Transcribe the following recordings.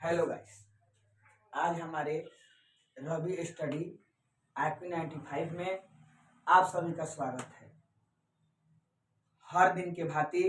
Hello guys. आज हमारे Ravi study IP 95 में आप सभी का स्वागत है। हर दिन के भांति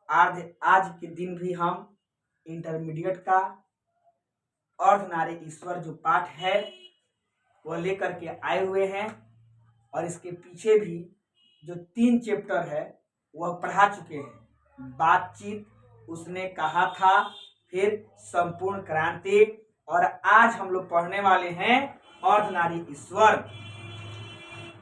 आज के दिन भी हम इंटरमीडिएट का अर्धनारी ईश्वर जो पाठ है वह लेकर के आए हुए हैं और इसके पीछे भी जो 3 चैप्टर है वह पढ़ा चुके हैं। बातचीत, उसने कहा था, फिर संपूर्ण क्रांति, और आज हम लोग पढ़ने वाले हैं अर्धनारी ईश्वर।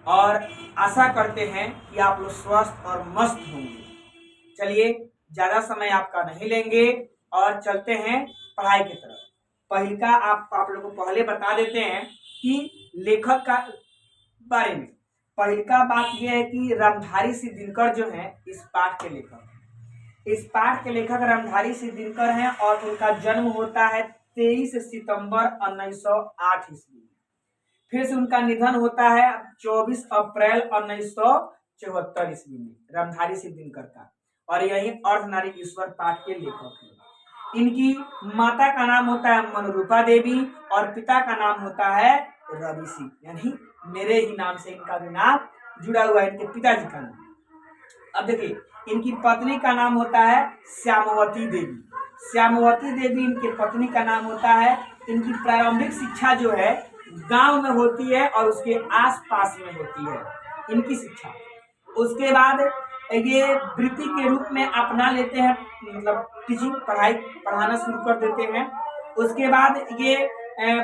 और आशा करते हैं कि आप लोग स्वस्थ और मस्त होंगे। चलिए, ज्यादा समय आपका नहीं लेंगे और चलते हैं पढ़ाई की तरफ। पहिलका आप लोगों को पहले बता देते हैं कि लेखक का बारे में। पहिलका बात यह है कि रामधारी सिंह दिनकर जो है इस पाठ के लेखक हैं। इस पाठ के लेखक रामधारी सिंह दिनकर हैं और उनका जन्म होता है 23 सितंबर 1908 ईस्वी में। फिर से उनका निधन होता है 24 अप्रैल 1974 ईस्वी में, रामधारी सिंह दिनकर का। और यही अर्धनारी ईश्वर पाठ के लेखक हैं। इनकी माता का नाम होता है मनरूपा देवी और पिता का नाम होता है रवि सिंह, यानी मेरे ही नाम से इनका भी नाम जुड़ा हुआ है, इनके पिताजी का नाम। अब देखिए, इनकी पत्नी का नाम होता है श्यामवती देवी। श्यामवती देवी इनके पत्नी का नाम होता है। इनकी प्रारंभिक शिक्षा जो है गांव में होती है और उसके आसपास में होती है इनकी शिक्षा। उसके बाद ये वृत्ति के रूप में अपना लेते हैं, मतलब टीचिंग, पढ़ाना शुरू कर देते हैं। उसके बाद ये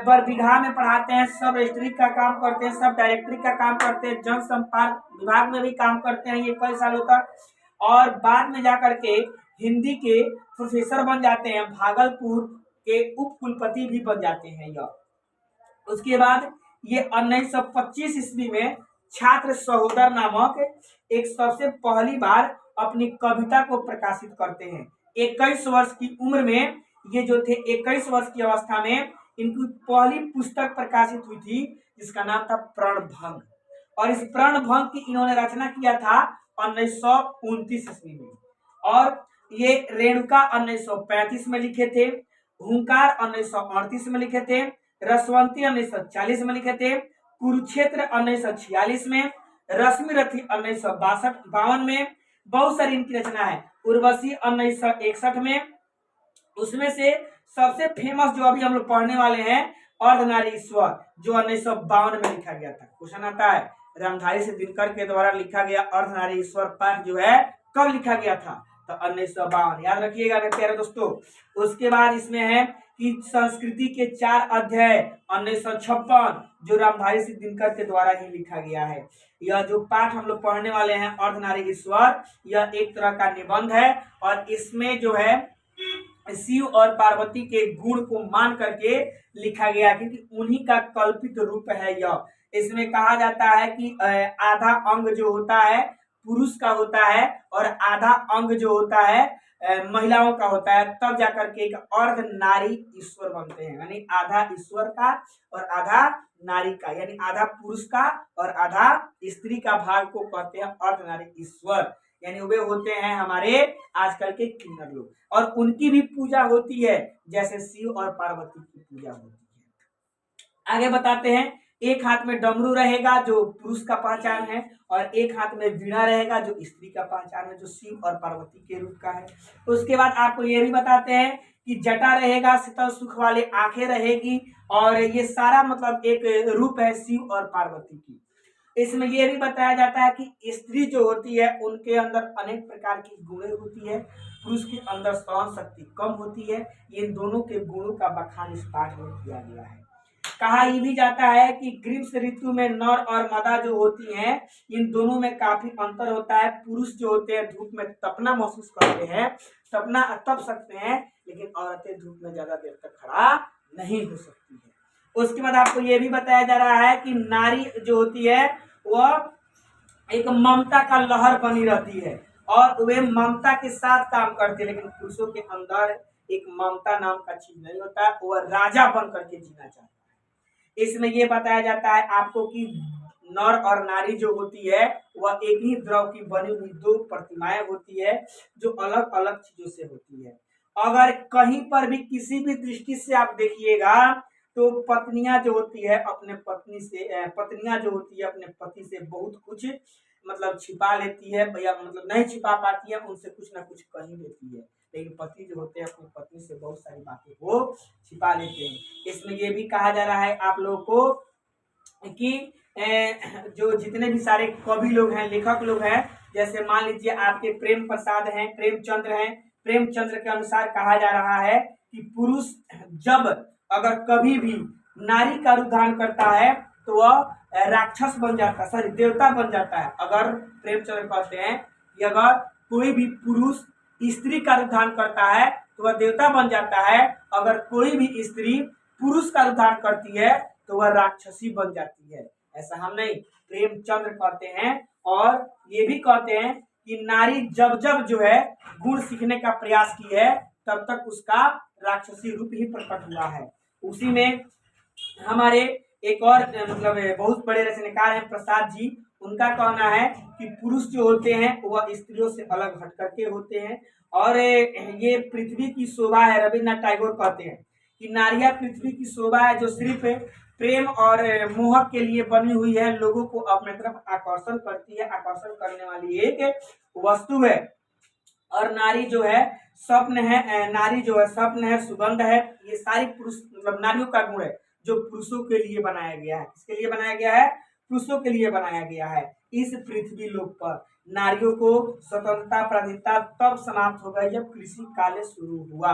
बरबीघा में पढ़ाते हैं, सब रजिस्ट्री का काम करते हैं, सब डायरेक्टरी का काम करते हैं, जनसंपर्क विभाग में भी काम करते हैं ये कई सालों तक। और बाद में जाकर के हिंदी के प्रोफेसर बन जाते हैं, भागलपुर के उप कुलपति भी बन जाते हैं यह। उसके बाद ये 1925 ईस्वी में छात्र सहोदर नामक एक सबसे पहली बार अपनी कविता को प्रकाशित करते हैं। 21 वर्ष की उम्र में ये जो थे, 21 वर्ष की अवस्था में इनकी पहली पुस्तक प्रकाशित हुई थी जिसका नाम था प्रणभंग। और इस प्रणभंग की इन्होंने रचना किया था 1929 ईस्वी में। और ये रेणुका 1935 में लिखे थे, हुंकार 1938 में लिखे थे, रसवंती 1940 में लिखे थे, कुरुक्षेत्र 1946 में, रश्मि रथी 1952 में। बहुत सारी इनकी रचना है। उर्वशी 1961 में। उसमें से सबसे फेमस जो अभी हम लोग पढ़ने वाले हैं अर्धनारी ईश्वर, जो 1952 में लिखा गया था। क्वेश्चन आता है, रामधारी सिंह दिनकर के द्वारा लिखा गया अर्धनारी ईश्वर पाठ जो है कब लिखा गया था? तो 1952। याद रखिएगा मेरे प्यारे दोस्तों। उसके बाद इसमें है कि संस्कृति के 4 अध्याय 1956, जो रामधारी सिंह दिनकर के द्वारा ही लिखा गया है। यह जो पाठ हम लोग पढ़ने वाले हैं अर्धनारी ईश्वर, यह एक तरह का निबंध है और इसमें जो है शिव और पार्वती के गुण को मान करके लिखा गया, क्योंकि उन्हीं का कल्पित रूप है यह। इसमें कहा जाता है कि आधा अंग जो होता है पुरुष का होता है और आधा अंग जो होता है महिलाओं का होता है, तब जाकर के एक अर्धनारी ईश्वर बनते हैं। यानी आधा ईश्वर का और आधा नारी का, यानी आधा पुरुष का और आधा स्त्री का भाग को कहते हैं अर्धनारी ईश्वर। यानी वे होते हैं हमारे आजकल के किन्नर लोग, और उनकी भी पूजा होती है जैसे शिव और पार्वती की पूजा होती है। आगे बताते हैं, एक हाथ में डमरू रहेगा जो पुरुष का पहचान है, और एक हाथ में वीणा रहेगा जो स्त्री का पहचान है, जो शिव और पार्वती के रूप का है। उसके बाद आपको ये भी बताते हैं कि जटा रहेगा, शीतल सुख वाली आंखें रहेगी, और ये सारा मतलब एक रूप है शिव और पार्वती की। इसमें यह भी बताया जाता है कि स्त्री जो होती है उनके अंदर अनेक प्रकार की गुणें होती है, पुरुष के अंदर सहन शक्ति कम होती है। इन दोनों के गुणों का बखान इस पाठ में किया गया है। कहा यह भी जाता है कि ग्रीष्म ऋतु में नर और मादा जो होती हैं, इन दोनों में काफी अंतर होता है। पुरुष जो होते हैं धूप में तपना महसूस करते हैं, तपना तप सकते हैं, लेकिन औरतें धूप में ज्यादा देर तक खड़ा नहीं हो सकती है। उसके बाद आपको यह भी बताया जा रहा है कि नारी जो होती है वह एक ममता का लहर बनी रहती है और वे ममता के साथ काम करते हैं, लेकिन पुरुषों के अंदर एक ममता नाम का चीज नहीं होता, वह राजा बन करके जीना चाहता है। इसमें यह बताया जाता है आपको कि नर और नारी जो होती है वह एक ही द्रव की बनी हुई 2 प्रतिमाएं होती है जो अलग अलग चीजों से होती है। अगर कहीं पर भी किसी भी दृष्टि से आप देखिएगा तो पत्नियां जो होती है अपने पत्नी से पत्नियां जो होती है अपने पति से बहुत कुछ मतलब छिपा लेती है या मतलब नहीं छिपा पाती है, उनसे कुछ ना कुछ कह ही लेती है। लेकिन पति जो होते हैं अपनी पत्नी से बहुत सारी बातें वो छिपा लेते हैं। इसमें ये भी कहा जा रहा है आप लोगों को कि जो जितने भी सारे कवि लोग हैं, लेखक लोग हैं, जैसे मान लीजिए आपके प्रेम प्रसाद हैं, प्रेमचंद्र हैं, प्रेमचंद्र के अनुसार कहा जा रहा है कि पुरुष जब अगर कभी भी नारी का रूप धारण करता है तो वह राक्षस बन जाता है, सॉरी देवता बन जाता है। अगर प्रेमचंद्र कहते हैं कि अगर कोई भी पुरुष स्त्री का रूप धारण करता है तो वह देवता बन जाता है, अगर कोई भी स्त्री पुरुष का रूप धारण करती है तो वह राक्षसी बन जाती है। ऐसा हम नहीं, प्रेमचंद्र कहते हैं। और ये भी कहते हैं कि नारी जब जब जो है गुण सीखने का प्रयास की है तब तक उसका राक्षसी रूप ही प्रकट हुआ है। उसी में हमारे एक और मतलब बहुत बड़े रचनाकार हैं प्रसाद जी, उनका कहना है कि पुरुष जो होते हैं वह स्त्रियों से अलग हट करके होते हैं। और ये पृथ्वी की शोभा है, रविन्द्रनाथ टैगोर कहते हैं कि नारियां पृथ्वी की शोभा है जो सिर्फ प्रेम और मोहक के लिए बनी हुई है, लोगों को अपने तरफ आकर्षण करती है, आकर्षण करने वाली एक वस्तु है। और नारी जो है स्वप्न है, नारी जो है स्वप्न है, सुगंध है। ये सारी पुरुष मतलब नारियों का गुण है जो पुरुषों के लिए बनाया गया है। किसके लिए बनाया गया है? पुरुषों के लिए बनाया गया है। इस पृथ्वी लोक पर नारियों को स्वतंत्रता प्राधिकता तब समाप्त हो गई जब कृषि काल शुरू हुआ।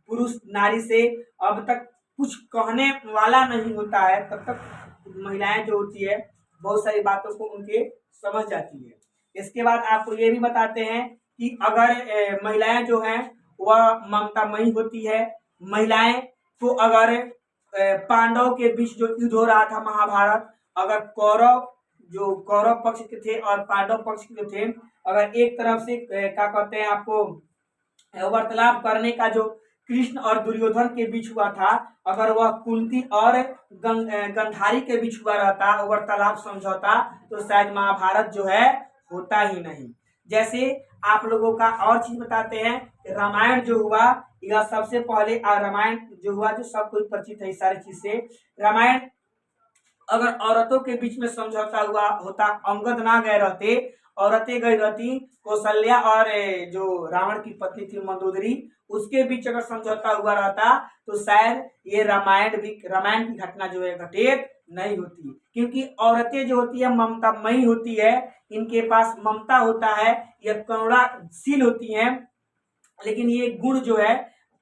पुरुष नारी से अब तक कुछ कहने वाला नहीं होता है, तब तक महिलाएं जो होती है बहुत सारी बातों को उनके समझ जाती है। इसके बाद आपको ये भी बताते हैं कि अगर महिलाएं जो हैं वह ममतामयी होती है। महिलाएं को अगर पांडव के बीच जो युद्ध हो रहा था महाभारत, अगर कौरव पक्ष के थे और पांडव पक्ष के थे, अगर एक तरफ से क्या कहते हैं आपको वार्तालाप करने का जो कृष्ण और दुर्योधन के बीच हुआ था, अगर वह कुंती और गंधारी के बीच हुआ रहता वार्तालाप समझौता, तो शायद महाभारत जो है होता ही नहीं। जैसे आप लोगों का और चीज बताते हैं, रामायण जो हुआ यह सबसे पहले रामायण जो हुआ जो सब कोई परिचित है इस सारी चीज से। रामायण अगर औरतों के बीच में समझौता हुआ होता, अंगद ना गए रहते, औरतें गई रहती, कौशल्या और जो रावण की पत्नी थी मंदोदरी, उसके बीच अगर समझौता हुआ रहता तो शायद ये रामायण की घटना जो है घटित नहीं होती। क्योंकि औरतें जो होती है ममतामयी होती है, इनके पास ममता होता है, ये करुणाशील होती हैं, लेकिन ये गुण जो है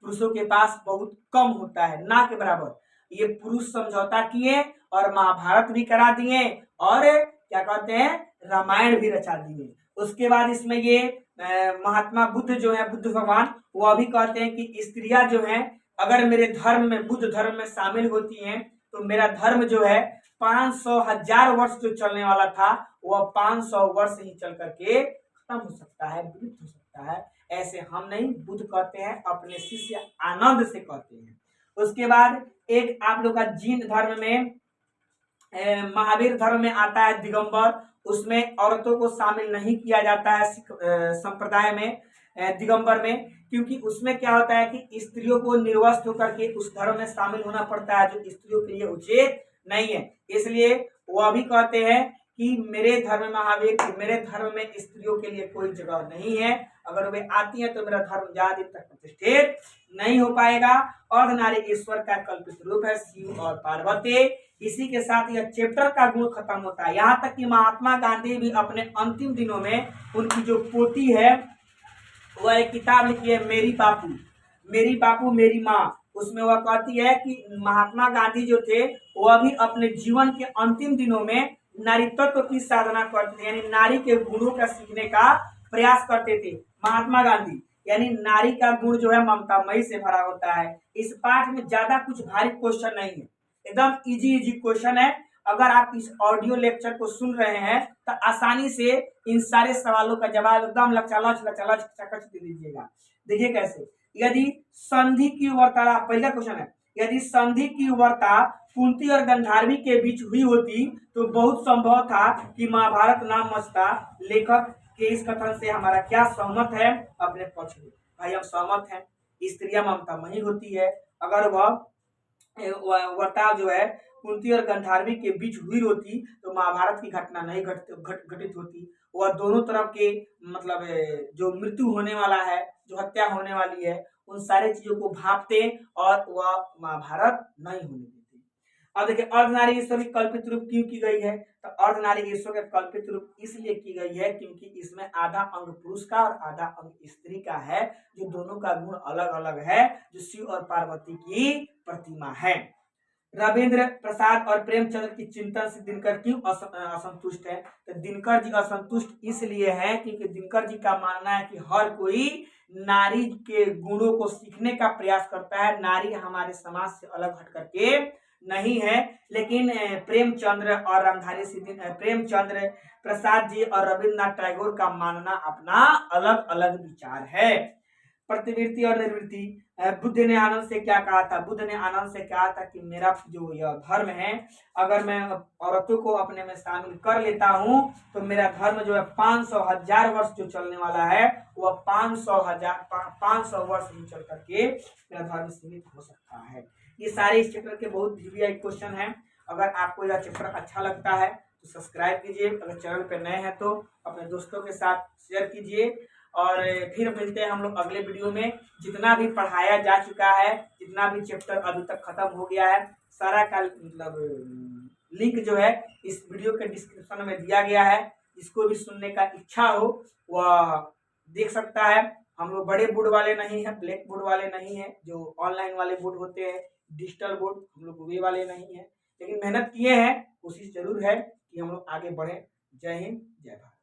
पुरुषों के पास बहुत कम होता है, ना के बराबर। ये पुरुष समझौता किए और महाभारत भी करा दिए और क्या कहते हैं रामायण भी रचा दिए। उसके बाद इसमें ये महात्मा बुद्ध जो है, बुद्ध भगवान, वो भी कहते हैं कि स्त्रियां जो हैं अगर मेरे धर्म में, बुद्ध धर्म में शामिल होती हैं तो मेरा धर्म जो है 500,000 वर्ष जो चलने वाला था वह 500 वर्ष ही चल करके खत्म हो सकता है, विलुप्त हो सकता है। ऐसे हम नहीं, बुद्ध कहते हैं, अपने शिष्य आनंद से कहते हैं। उसके बाद एक आप लोग का जीन धर्म में, महावीर धर्म में आता है दिगंबर, उसमें औरतों को शामिल नहीं किया जाता है संप्रदाय में, दिगंबर में, क्योंकि उसमें क्या होता है कि स्त्रियों को निर्वस्त्र होकर के उस धर्म में शामिल होना पड़ता है जो स्त्रियों के लिए उचित नहीं है। इसलिए वह भी कहते हैं कि मेरे धर्म महावीर, मेरे धर्म में स्त्रियों के लिए कोई जगह नहीं है, अगर वे आती हैं तो मेरा धर्म ज्यादा दिन तक प्रतिष्ठित नहीं हो पाएगा। अर्धनारी ईश्वर का कल्पित रूप है, शिव और पार्वती। इसी के साथ यह चैप्टर का गुण खत्म होता है। यहाँ तक कि महात्मा गांधी भी अपने अंतिम दिनों में उनकी जो पोती है वह एक किताब लिखी है, मेरी बापू मेरी माँ। उसमें वह कहती है कि महात्मा गांधी जो थे वह भी अपने जीवन के अंतिम दिनों में नारीत्व की साधना करते थे, यानी नारी के गुणों का सीखने का प्रयास करते थे महात्मा गांधी। यानी नारी का गुण जो है ममतामयी से भरा होता है। इस पाठ में ज्यादा कुछ भारी क्वेश्चन नहीं है, एकदम इजी क्वेश्चन है। अगर आप इस ऑडियो लेक्चर को सुन रहे हैं तो आसानी से इन सारे सवालों का जवाब एकदम लचलच दे दीजिएगा। देखिए कैसे, यदि संधि की वार्ता, पहला क्वेश्चन है, यदि संधि की वार्ता कुंती और गंधारी के बीच हुई होती तो बहुत संभव था कि महाभारत नाम मचता। लेखक के इस कथन से हमारा क्या सहमत है? अपने पक्ष में भाई हम सहमत हैं। स्त्रियां ममतामयी होती है। अगर वह वार्ता जो है कुंती और गांधारी के बीच हुई होती तो महाभारत की घटना नहीं घटित होती। वह दोनों तरफ के मतलब जो मृत्यु होने वाला है, जो हत्या होने वाली है, उन सारे चीजों को भापते और वह महाभारत नहीं होने देते। अब देखिए अर्धनारी ईश्वर की कल्पित रूप क्यों की गई है, तो अर्धनारी ईश्वर का कल्पित रूप इसलिए की गई है क्योंकि इसमें आधा अंग पुरुष का और आधा अंग स्त्री का है, जो दोनों का गुण अलग अलग है, जो शिव और पार्वती की प्रतिमा है। रविंद्र प्रसाद और प्रेमचंद्र की चिंतन से दिनकर क्यों असंतुष्ट है, तो दिनकर जी असंतुष्ट इसलिए है क्योंकि दिनकर जी का मानना है कि हर कोई नारी के गुणों को सीखने का प्रयास करता है, नारी हमारे समाज से अलग हट करके नहीं है। लेकिन प्रेमचंद्र और रामधारी सिंह, प्रेमचंद्र प्रसाद जी और रविन्द्रनाथ टैगोर का मानना अपना अलग अलग विचार है। प्रतिवृत्ति और निर्वृत्ति, बुद्ध ने आनंद से क्या कहा था, बुद्ध ने आनंद से कहा था कि मेरा जो यह धर्म है, अगर मैं औरतों को अपने में शामिल कर लेता हूँ तो मेरा धर्म जो है 500,000 वर्ष जो चलने वाला है वह 500 वर्ष ही चल करके मेरा धर्म सीमित हो सकता है। ये सारे इस चैप्टर के बहुत वीवीआई क्वेश्चन हैं। अगर आपको यह चैप्टर अच्छा लगता है तो सब्सक्राइब कीजिए, अगर चैनल पर नए हैं तो अपने दोस्तों के साथ शेयर कीजिए। और फिर मिलते हैं हम लोग अगले वीडियो में। जितना भी पढ़ाया जा चुका है, जितना भी चैप्टर अभी तक खत्म हो गया है, सारा का मतलब लिंक जो है इस वीडियो के डिस्क्रिप्शन में दिया गया है। जिसको भी सुनने का इच्छा हो वह देख सकता है। हम लोग बड़े बोर्ड वाले नहीं है, ब्लैक बोर्ड वाले नहीं है, जो ऑनलाइन वाले बोर्ड होते हैं, डिजिटल बोर्ड, हम लोग वे वाले नहीं है। लेकिन मेहनत किए हैं, कोशिश जरूर है कि हम लोग आगे बढ़े। जय हिंद, जय भारत।